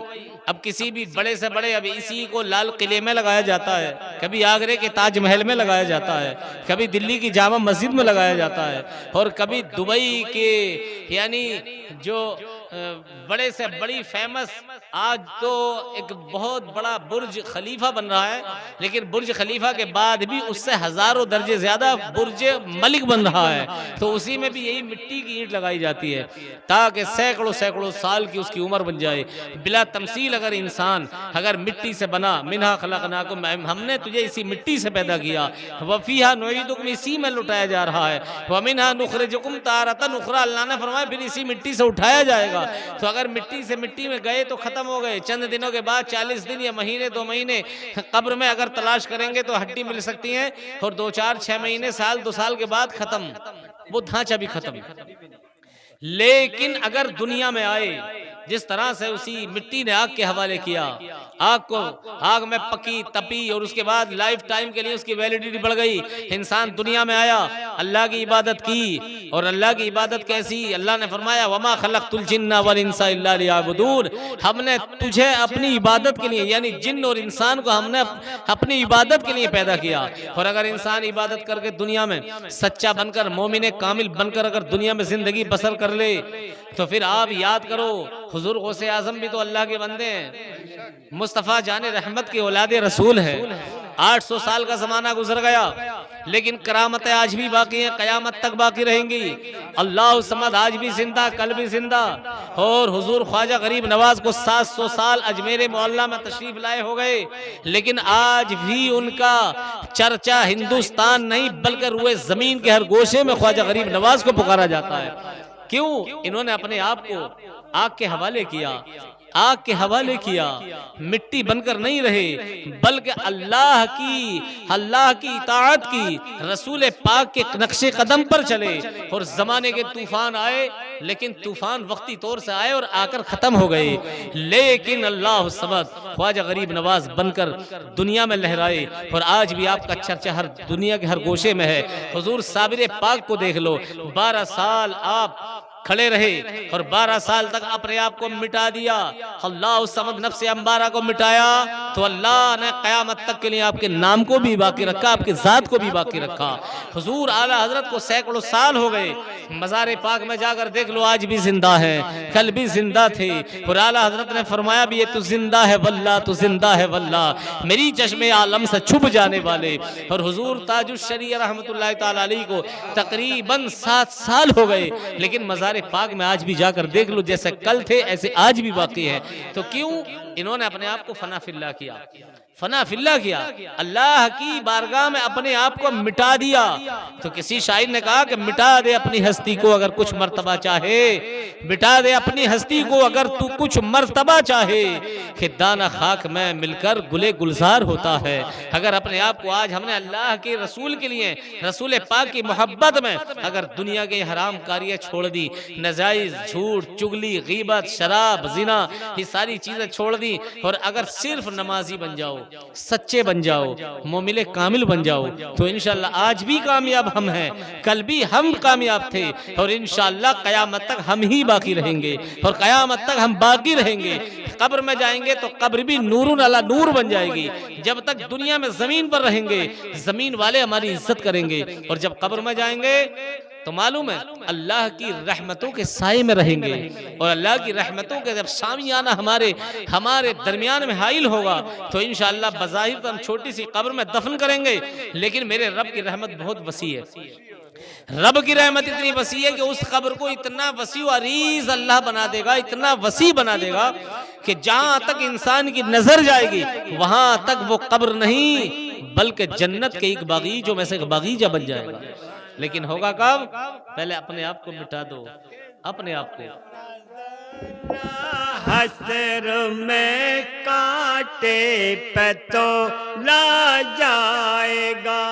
अब किसी भी बड़े से बड़े, अब इसी को लाल किले में लगाया जाता है, कभी आगरे के ताजमहल में लगाया जाता है, कभी दिल्ली की जामा मस्जिद में लगाया जाता है, और कभी दुबई के यानी जो बड़े से बड़ी फेमस, आज तो एक बहुत बड़ा बुर्ज खलीफा बन रहा है, लेकिन बुर्ज खलीफा के बाद भी उससे हजारों दर्जे ज्यादा बुर्ज मलिक बन रहा है। तो उसी में भी यही मिट्टी की ईंट लगाई जाती है ताकि सैकड़ों सैकड़ों साल की उसकी उम्र बन जाए। बिला तमसील अगर इंसान अगर मिट्टी से बना, मिन्हा खलकनाकुम, हमने तुझे इसी मिट्टी से पैदा किया, वफीहा नुईदुकुम, इसी में लुटाया जा रहा है, व मिन्हा नुखरिजुकुम तारतन उखरा, अल्लाह ने फरमाया फिर इसी मिट्टी से उठाया जाएगा। तो अगर मिट्टी से मिट्टी में गए तो खत्म हो गए, चंद दिनों के बाद 40 दिन या महीने 2 महीने कब्र में अगर तलाश करेंगे तो हड्डी मिल सकती है, और 2 4 6 महीने साल 2 साल के बाद खत्म, वो ढांचा भी खत्म। लेकिन अगर दुनिया में आए, जिस तरह से उसी मिट्टी ने आग के हवाले किया, आग को आग में पकी तपी और उसके बाद लाइफ टाइम के लिए उसकी वैलिडिटी बढ़ गई। इंसान दुनिया में आया, अल्लाह की इबादत की, और अल्लाह की इबादत कैसी, अल्लाह ने फरमाया वमा खलक़तुल जिन्ना वल इंसा इल्ला लियअबुदून, हमने तुझे अपनी इबादत के लिए, यानी जिन्न और इंसान को हमने अपनी इबादत के लिए पैदा किया। और अगर इंसान इबादत करके दुनिया में सच्चा बनकर, मोमिन कामिल बनकर अगर दुनिया में जिंदगी बसर कर ले, तो फिर आप याद करो हुजूर गौसे आजम भी तो अल्लाह के बंदे हैं, मुस्तफ़ा जाने रहमत के औलादे रसूल है। 800 साल का जमाना गुजर गया, लेकिन करामतें आज भी बाकी हैं, कयामत तक बाकी रहेंगी। अल्लाह समद आज भी जिंदा, कल भी जिंदा। और हुजूर ख्वाजा गरीब नवाज को 700 साल अजमेर मोहल्ला में तशरीफ लाए हो गए, लेकिन आज भी उनका चर्चा हिंदुस्तान नहीं बल्कि रुए जमीन के हर गोशे में ख्वाजा गरीब नवाज को पुकारा जाता है। क्यों? इन्होंने अपने आप को आग के हवाले किया, आग के हवाले किया, मिट्टी बनकर नहीं रहे, बल्कि अल्लाह की इताअत की, रसूल पाक के नक्शे कदम पर चले। और जमाने के तूफान आए, लेकिन तूफान वक्ती तौर से आए और आकर खत्म हो गए, लेकिन अल्लाह समद ख्वाजा गरीब नवाज बनकर दुनिया में लहराए। और आज भी आपका चर्चा हर दुनिया के हर गोशे में है। हुजूर साबिर पाक को देख लो, 12 साल आप खड़े रहे और 12 साल तक अपने आप को मिटा दिया। अल्लाह समद नफ्स अम्बारा को मिटाया, तो अल्लाह ने क़यामत तक के लिए आपके नाम को भी बाकी रखा, आपकी ज़ात को भी बाकी रखा। हुजूर आला हजरत को सैकड़ों साल हो गए, मज़ार पाक में जाकर देख लो, आज भी जिंदा है, कल भी जिंदा थे। और आला हजरत ने फरमाया भी, ये तू जिंदा है वल्लाह, तू जिंदा है वल्लाह, मेरी चश्मे आलम से छुप जाने वाले। और हुजूर ताजुश शरीअह रहमतुल्लाह तआला अलैहि को तकरीबन 7 साल हो गए, लेकिन मज़ार पाक में आज भी जाकर देख लो, जैसे कल थे ऐसे आज भी बाकी है। तो क्यों? इन्होंने अपने आप को फना फिल्ला किया, फना फिल्ला किया, अल्लाह की बारगाह में अपने आप को मिटा दिया। तो किसी शायर ने कहा कि मिटा दे अपनी हस्ती को अगर कुछ मर्तबा चाहे, मिटा दे अपनी हस्ती को अगर तू कुछ मर्तबा चाहे, कि दाना खाक में मिलकर गुले गुलजार होता है। अगर अपने आप को आज हमने अल्लाह के रसूल के लिए, रसूल पाक की मोहब्बत में अगर दुनिया के हराम कार्य छोड़ दी, नजायज, झूठ, चुगली, गीबत, शराब, जिना, ये सारी चीजें छोड़ दी, और अगर सिर्फ नमाजी बन जाओ, सच्चे बन जाओ, मोमिले कामिल बन जाओ, तो इंशाअल्लाह आज भी कामयाब हम हैं, कल भी हम कामयाब थे, और इंशाअल्लाह कयामत तक हम ही बाकी रहेंगे, और कयामत तक हम बाकी रहेंगे। कब्र में जाएंगे तो कब्र भी नूरुन अला नूर बन जाएगी। जब तक दुनिया में जमीन पर रहेंगे, जमीन वाले हमारी इज्जत करेंगे, और जब कब्र में जाएंगे तो मालूम है अल्लाह की रहमतों के साए में रहेंगे। और अल्लाह की रहमतों के जब सामियाना हमारे दरमियान में हाइल होगा, तो इंशाअल्लाह बज़ाहिर तो हम छोटी सी कब्र में दफन करेंगे, लेकिन मेरे रब की रहमत बहुत वसी है। रब की रहमत इतनी वसी है कि उस कब्र को इतना वसी अरीज अल्लाह बना देगा, इतना वसी बना देगा कि जहां तक इंसान की नजर जाएगी वहां तक वो कब्र नहीं बल्कि जन्नत के एक बागीचों में से एक बागीचा बन जाएगा। लेकिन होगा कब? पहले अपने आप को मिटा दो, अपने आप को। हसर में कांटे पे तो ला जाएगा,